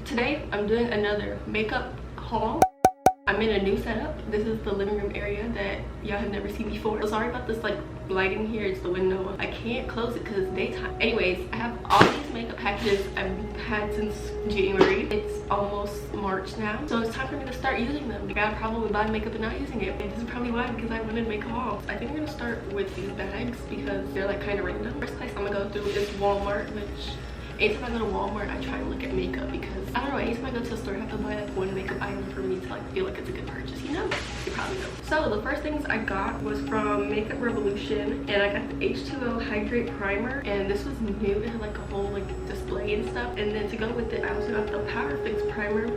Today I'm doing another makeup haul. I'm in a new setup. This is the living room area that y'all have never seen before. So sorry about this like lighting here. It's the window. I can't close it because it's daytime. Anyways, I have all these makeup packages I've had since January. It's almost March now, so it's time for me to start using them. I gotta probably buy makeup and not using it, and this is probably why, because I wanted to make a haul. I think we're gonna start with these bags because they're like kind of random. First place I'm gonna go through is Walmart, which anytime I go to Walmart, I try and look at makeup because I don't know, anytime I go to a store, I have to buy like one makeup item for me to like feel like it's a good purchase, you know? You probably know. So the first things I got was from Makeup Revolution, and I got the H2O Hydrate Primer, and this was new. It had like a whole like display and stuff. And then to go with it, I also got the Power Fix Primer,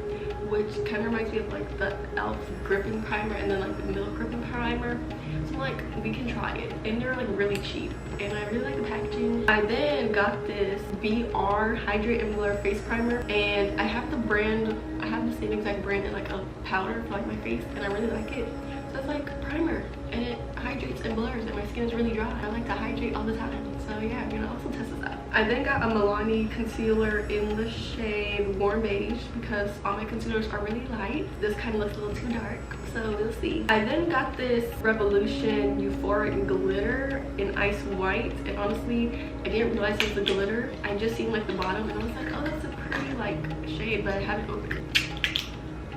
which kind of reminds me of like the e.l.f. gripping primer and then like the Milk gripping primer. So I'm like, we can try it, and they're like really cheap, and I really like the packaging. I then got this BR Hydrate and Blur Face Primer, and I have the brand, I have the same exact brand in like a powder for like my face, and I really like it. So it's like primer, and it hydrates and blurs, and my skin is really dry. I like to hydrate all the time, so yeah, I'm gonna also test this out. I then got a Milani concealer in the shade Warm Beige because all my concealers are really light. This kind of looks a little too dark, so we'll see. I then got this Revolution Euphoric Glitter in Ice White, and honestly, I didn't realize it was a glitter. I just seen like the bottom, and I was like, oh, that's a pretty like shade, but I haven't opened it.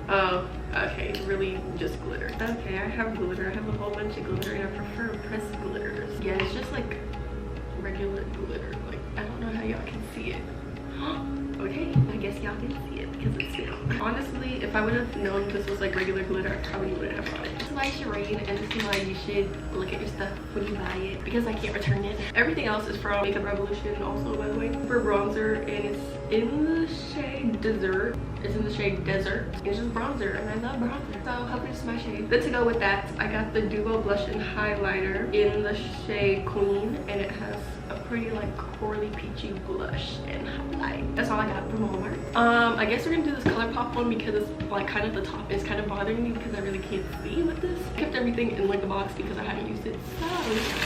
Oh, okay, it's really just glitter. Okay, I have glitter. I have a whole bunch of glitter, and I prefer pressed glitters. Yeah, it's just like regular glitter. Like, I don't know how y'all can see it. Okay, I guess y'all can see it because it's still. Honestly, if I would have known this was like regular glitter, I probably wouldn't have bought it. This is why Shireen, and this is why you should look at your stuff when you buy it, because I can't return it. Everything else is from Makeup Revolution also, by the way. For bronzer, and it's in the shade Dessert. It's in the shade Desert. It's just bronzer, and I love bronzer, so hopefully this is my shade. Then to go with that, I got the Duo Blush and Highlighter in the shade Queen, and it has a pretty like corally peachy blush and highlight. That's all I got from Walmart. I guess we're gonna do this ColourPop one because it's like kind of the top is kind of bothering me because I really can't see with this. I kept everything in like the box because I haven't used it. So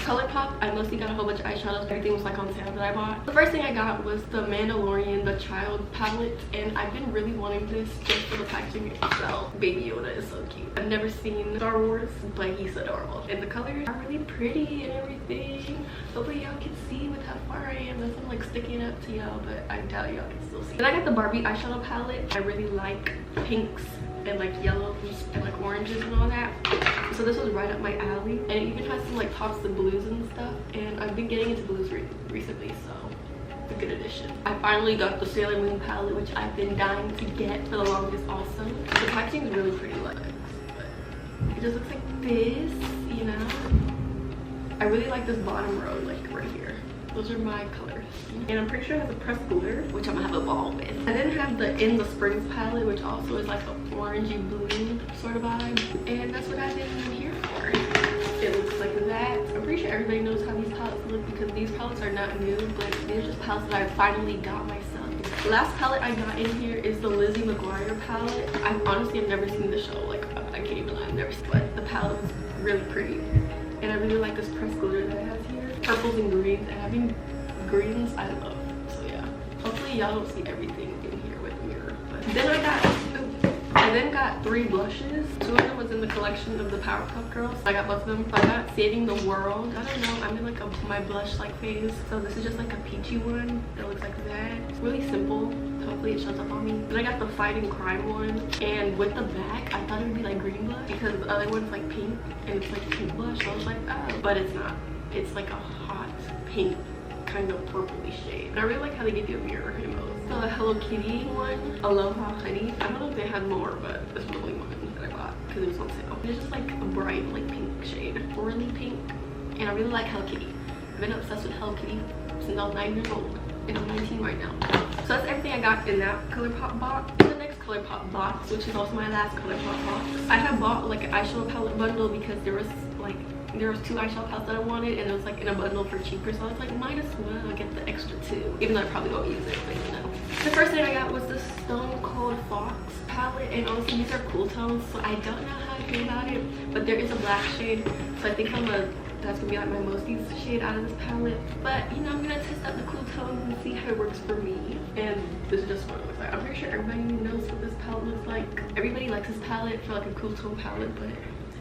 ColourPop, I mostly got a whole bunch of eyeshadows. Everything was like on sale that I bought. The first thing I got was the Mandalorian The Child palette, and I've been really wanting this just for the packaging itself. Baby Yoda is so cute. I've never seen Star Wars, but he's adorable, and the colors are really pretty and everything. Hopefully y'all can see with how far I am. That's like sticking up to y'all, but I doubt y'all can still see. Then I got the Barbie eyeshadow palette. I really like pinks and like yellows and like oranges and all that, so this was right up my alley, and it even has some like pops of blues and stuff, and I've been getting into blues recently, so it's a good addition. I finally got the Sailor Moon palette, which I've been dying to get for the longest also. The packaging is really pretty, like, but it just looks like this, you know. I really like this bottom row, like right here. Those are my colors. And I'm pretty sure it has a pressed glitter, which I'm gonna have a ball with. I then have the In the Springs palette, which also is like an orangey blue sort of vibe. And that's what I've been here for. It looks like that. I'm pretty sure everybody knows how these palettes look because these palettes are not new, but these are just palettes that I finally got myself. The last palette I got in here is the Lizzie McGuire palette. I honestly have never seen the show. Like, I can't even lie, I've never seen it. But the palette was really pretty. And I really like this pressed glitter that it has here. Purples and greens, and having greens I love. So yeah, hopefully y'all don't see everything in here with a mirror. But then I then got 3 blushes. 2 of them was in the collection of the Powerpuff Girls. I got both of them. So I got Saving the World. I don't know, I'm in like my blush like phase. So this is just like a peachy one that looks like that. It's really simple. Hopefully it shows up on me. Then I got the Fighting Crime one, and with the back I thought it would be like green blush because the other one's like pink and it's like pink blush. So I was like, oh, but it's not. It's like a hot pink kind of purpley shade. And I really like how they give you a mirror in both. So the Hello Kitty one, Aloha Honey. I don't know if they had more, but this was the only one that I bought because it was on sale. It's just like a bright like pink shade, really pink, and I really like Hello Kitty. I've been obsessed with Hello Kitty since I was 9 years old, and I'm 19 right now. So that's everything I got in that ColourPop box. In the next ColourPop box, which is also my last ColourPop box, I have bought like an eyeshadow palette bundle because there was 2 eyeshadow palettes that I wanted, and it was like in a bundle for cheaper, so I was like, might as well get the extra 2, even though I probably won't use it, but you know. The first thing I got was the Stone Cold Fox palette, and honestly these are cool tones, so I don't know how I feel about it, but there is a black shade, so I think I'm gonna That's gonna be like my most used shade out of this palette. But you know, I'm gonna test out the cool tones and see how it works for me. And this is just what it looks like. I'm pretty sure everybody knows what this palette looks like. Everybody likes this palette for like a cool tone palette, but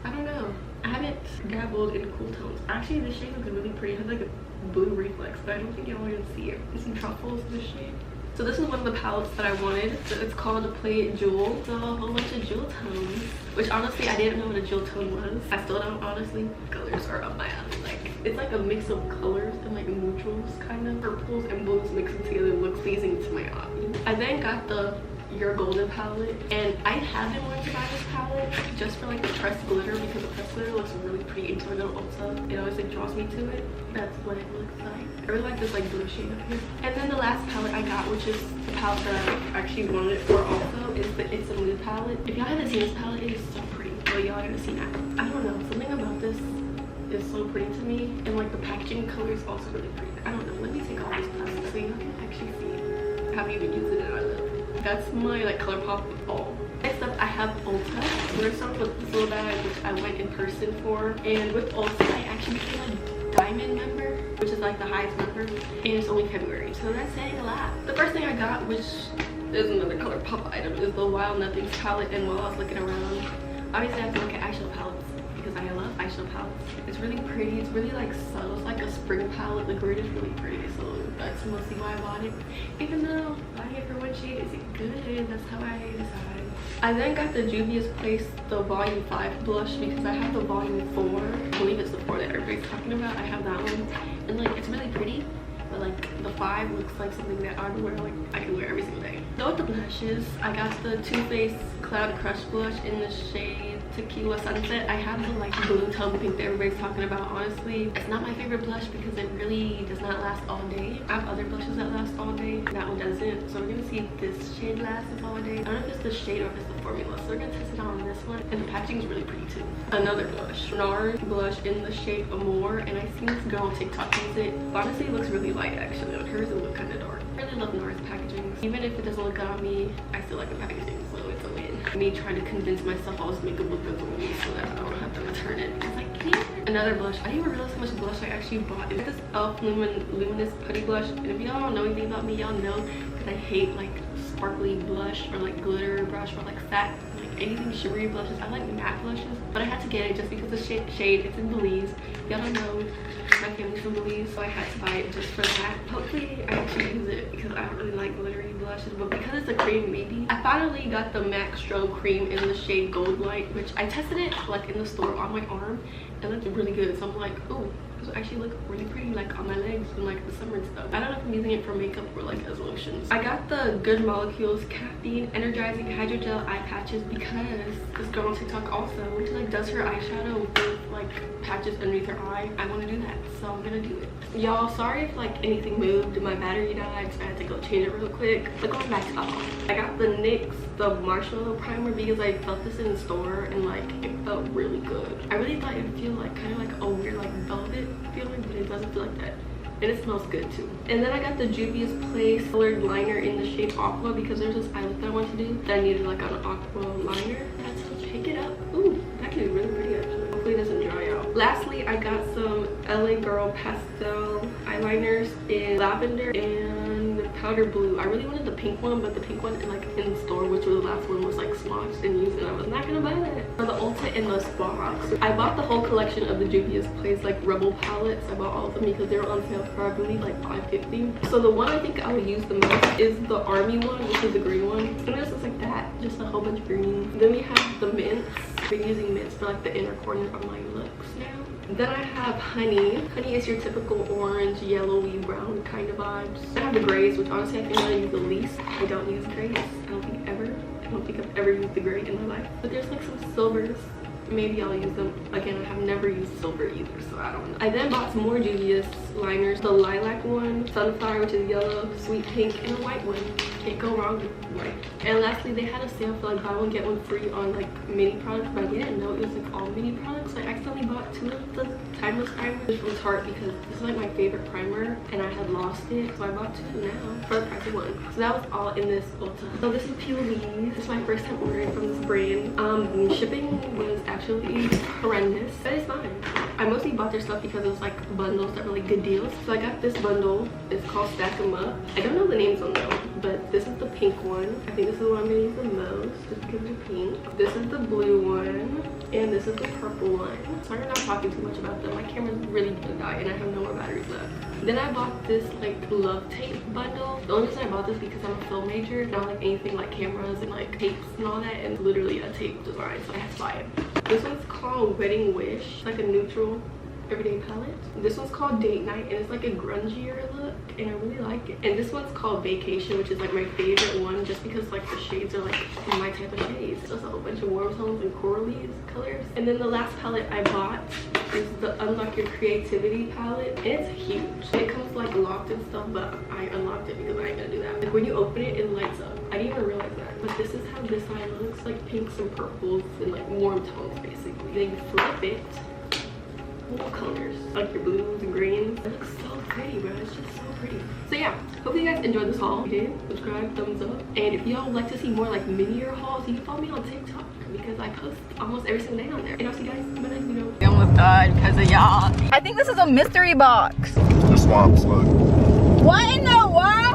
I don't know. I haven't dabbled in cool tones. Actually, this shade looks really pretty. It has like a blue reflex, but I don't think y'all can see it. There's some truffles in this shade. So this is one of the palettes that I wanted. So it's called a Play It Jewel. So a whole bunch of jewel tones, which honestly I didn't know what a jewel tone was. I still don't, honestly. Colors are up my alley. Like, it's like a mix of colors and like neutrals, kind of purples and blues mixing together. It looks pleasing to my eye. I then got the Your Golden palette, and I have been wanting to buy this palette just for like the pressed glitter, because the pressed glitter looks really pretty into an Ulta. It always like draws me to it. That's what it looks like. I really like this like blue shade up here. And then the last palette I got, which is the palette that I actually wanted it for also, is the It's a Mood palette. If y'all haven't seen this palette, it is so pretty. Well, y'all haven't seen that. I don't know, something about this is so pretty to me, and like the packaging color is also really pretty. I don't know, let me take off this plastic so y'all can actually see it. I haven't even used it in my lip. That's my like ColourPop haul. Next up, I have Ulta. We're gonna start with this little bag, which I went in person for. And with Ulta, I actually became a diamond member, which is like the highest member, and it's only February, so that's saying a lot. The first thing I got, which is another ColourPop item, is the Wild Nothings palette. And while I was looking around, obviously I have to look at eyeshadow palettes because I love eyeshadow palettes. It's really pretty. It's really like subtle. It's like a spring palette. The grid is really pretty, so that's mostly why I bought it. Even though buying it for one shade isn't good, that's how I decide. I then got the Juvia's Place, the Volume 5 blush, because I have the Volume 4. I believe it's the 4 that everybody's talking about. I have that one, and like it's really pretty. But like the 5 looks like something that I would wear, like I can wear every single day. So with the blushes, I got the Too Faced Cloud Crush blush in the shade Tequila Sunset. I have the like blue taupe pink that everybody's talking about. Honestly, it's not my favorite blush because it really does not last all day. I have other blushes that last all day. That one doesn't. So we're gonna see if this shade lasts all day. I don't know if it's the shade or if it's the formula. So we're gonna test it out on this one. And the packaging is really pretty too. Another blush, NARS blush in the shade Amore. And I've seen this girl on TikTok use it. Honestly, it looks really light actually. On hers, it look kind of dark. I really love NARS packaging. Even if it doesn't look good on me, I still like the packaging, so it's a win. Me trying to convince myself all this makeup look good on me so that I don't have to return it. It's like, yeah. Another blush. I didn't even realize how much blush I actually bought. It's this e.l.f. Luminous Putty Blush. And if y'all don't know anything about me, y'all know that I hate like sparkly blush or like glitter brush or like satin, like anything shimmery blushes. I like matte blushes, but I had to get it just because the shade. It's in Belize. Y'all don't know, my family's from Belize, so I had to buy it just for that. Hopefully I actually use it because I don't really like glittery blushes, but because it's a cream, maybe. I finally got the MAC Strobe cream in the shade Gold Light, which I tested it like in the store on my arm. It looked really good, so I'm like, oh, this will actually look really pretty like on my legs in like the summer and stuff. I don't know if I'm using it for makeup or like as lotions. I got the Good Molecules Caffeine Energizing Hydrogel Eye Patches because this girl on TikTok also, which like does her eyeshadow with like patches underneath her eye. I want to do that, so I'm gonna do it. Y'all, sorry if like anything moved. My battery died, so I had to go change it real quick. But going back to the haul, I got the NYX the Marshmallow Primer because I felt this in the store and like it felt really good. I really thought it would feel like kind of like a weird like velvet feeling, but it doesn't feel like that. And it smells good too. And then I got the Juvia's Place colored liner in the shade Aqua because there's this eye look that I wanted to do that I needed like an aqua liner. Let's pick it up. Ooh, that can be really pretty actually. Hopefully it doesn't dry out. Lastly, I got some LA Girl pastel eyeliners in lavender and powder blue. I really wanted the pink one, but the pink one like in the store, which was the last one, was like swatched and used, and I was not gonna buy that. For the Ulta in the box, I bought the whole collection of the Juvia's Place like Rebel palettes. I bought all of them because they were on sale for I believe like $5.50. So the one I think I would use the most is the Army one, which is the green one. And it just looks like that, just a whole bunch of green. Then we have the mints. I've been using mints for like the inner corner of my lips now. Then I have Honey. Honey is your typical orange, yellowy, brown kind of vibes. I have the grays, which honestly I think I use the least. I don't use grays. I don't think I've ever used the gray in my life. But there's like some silvers. Maybe I'll use them. Again, I have never used silver either, so I don't know. I then bought some more Juvia's liners. The lilac one, sunflower, which is yellow, sweet pink, and a white one. Can't go wrong with white. And lastly, they had a sale for like buy one get one free on like mini products, but I didn't know it was like all mini products. So I accidentally bought 2 of the Timeless primers from Tarte because this is like my favorite primer and I had lost it, so I bought 2 now for the price of 1. So that was all in this Ulta. So this is Purlisse. This is my first time ordering from this brand. Shipping was actually horrendous, but it's fine. I mostly bought their stuff because it was like bundles that were like good deals. So I got this bundle. It's called Stack 'em Up. I don't know the names on them, but this is the pink one. I think this is the one I'm gonna use the most just because it's pink. This is the blue one, and this is the purple one. Sorry, I'm not talking too much about them. My camera's really gonna die, and I have no more batteries left. Then I bought this like love tape bundle. The only reason I bought this is because I'm a film major and I don't like anything like cameras and like tapes and all that, and literally a tape design, so I had to buy it. This one's called Wedding Wish. It's like a neutral everyday palette. This one's called Date Night, and it's like a grungier look, and I really like it. And this one's called Vacation, which is like my favorite one just because like the shades are like my type of shades. Just a whole bunch of warm tones and corally colors. And then the last palette I bought is the Unlock Your Creativity palette, and it's huge. It comes like locked and stuff, but I unlocked it because I ain't gonna do that. Like when you open it, it lights up. I didn't even realize that, but this is how this side looks, like pinks and purples and like warm tones basically. Then you flip it, more colors, like your blues and greens. It looks so pretty, bro. It's just so pretty. So yeah, hopefully you guys enjoyed this haul. If you did, subscribe, thumbs up. And if y'all would like to see more like miniature hauls, you can follow me on TikTok because I post almost every single day on there. And I'll see you guys in my next video. We almost died because of y'all. I think this is a mystery box. The swamp slug. What in the world?